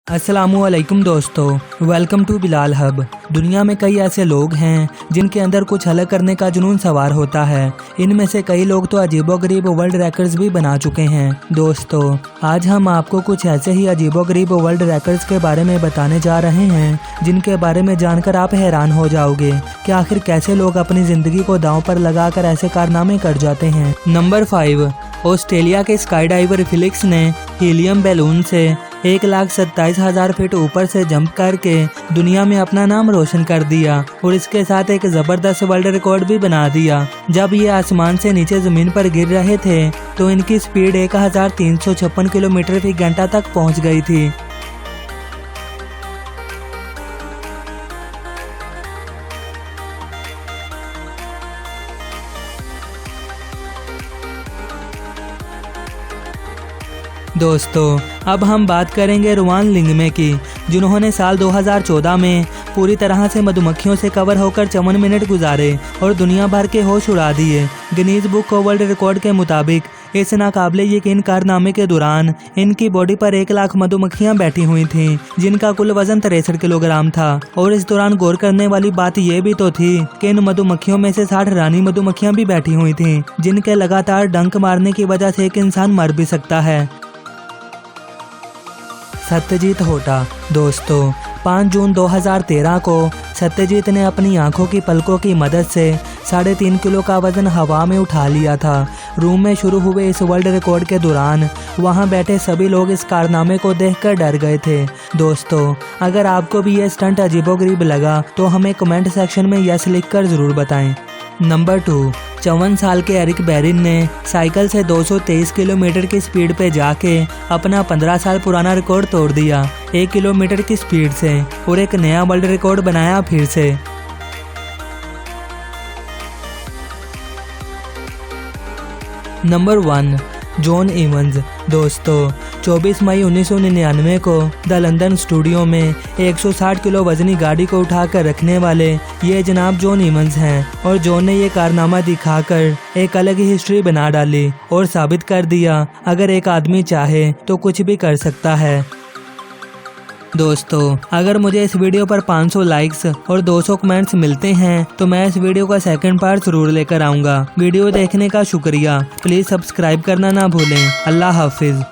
अस्सलामुअलैकुम दोस्तों, welcome to Bilal hub. दुनिया में कई ऐसे लोग हैं जिनके अंदर कुछ अलग करने का जुनून सवार होता है। इनमें से कई लोग तो अजीबोगरीब वर्ल्ड रिकॉर्ड्स भी बना चुके हैं। दोस्तों, आज हम आपको कुछ ऐसे ही अजीबोगरीब वर्ल्ड रिकॉर्ड्स के बारे में बताने जा रहे हैं जिनके बारे में जानकर आप हैरान हो जाओगे कि आखिर कैसे लोग अपनी जिंदगी को दांव पर लगाकर ऐसे कारनामे कर जाते हैं। नंबर 5, ऑस्ट्रेलिया के स्काई डाइवर फिलिक्स ने हीलियम बैलून से 1,27,000 फीट ऊपर से जंप करके दुनिया में अपना नाम रोशन कर दिया और इसके साथ एक जबरदस्त वर्ल्ड रिकॉर्ड भी बना दिया। जब ये आसमान से नीचे जमीन पर गिर रहे थे तो इनकी स्पीड 1,356 किलोमीटर फी घंटा तक पहुंच गई थी। दोस्तों, अब हम बात करेंगे रुआन लिंगमे की, जिन्होंने साल 2014 में पूरी तरह से मधुमक्खियों से कवर होकर 54 मिनट गुजारे और दुनिया भर के होश उड़ा दिए। Guinness book of world record के मुताबिक इस नाकाबिले यकीन कारनामे के दौरान इनकी बॉडी पर 1 लाख मधुमक्खियां बैठी हुई थीं, जिनका कुल वजन 63 किलोग्राम था। और इस दौरान गौर करने वाली बात यह भी तो थी कि इन मधुमक्खियों में से 60 रानी मधुमक्खियां भी बैठी हुई थीं, जिनके लगातार डंक मारने की वजह से एक इंसान मर भी सकता है। सत्यजीत होटा। दोस्तों, 5 जून 2013 को सत्यजीत ने अपनी आंखों की पलकों की मदद से 3.5 किलो का वजन हवा में उठा लिया था। रूम में शुरू हुए इस वर्ल्ड रिकॉर्ड के दौरान वहां बैठे सभी लोग इस कारनामे को देखकर डर गए थे। दोस्तों, अगर आपको भी ये स्टंट अजीबोगरीब लगा तो हमें कमेंट सेक्शन में यस लिखकर जरूर बताएं। नंबर 2, 54 साल के एरिक बैरिन ने साइकिल से 223 किलोमीटर की स्पीड पे जाके अपना 15 साल पुराना रिकॉर्ड तोड़ दिया 1 किलोमीटर की स्पीड से और एक नया वर्ल्ड रिकॉर्ड बनाया फिर से। Number 1, John Evans. दोस्तों, 24 मई 1999 को द लंदन स्टूडियो में 160 किलो वजनी गाड़ी को उठाकर रखने वाले ये जनाब जॉन इवंस हैं और जॉन ने ये कारनामा दिखाकर एक अलग ही हिस्ट्री बना डाली और साबित कर दिया अगर एक आदमी चाहे तो कुछ भी कर सकता है। दोस्तों, अगर मुझे इस वीडियो पर 500 लाइक्स और 200 कमेंट्स मिलते हैं तो मैं इस वीडियो का सेकंड पार्ट जरूर लेकर आऊँगा। वीडियो देखने का शुक्रिया। प्लीज़ सब्सक्राइब करना ना भूलें। अल्लाह हाफिज़।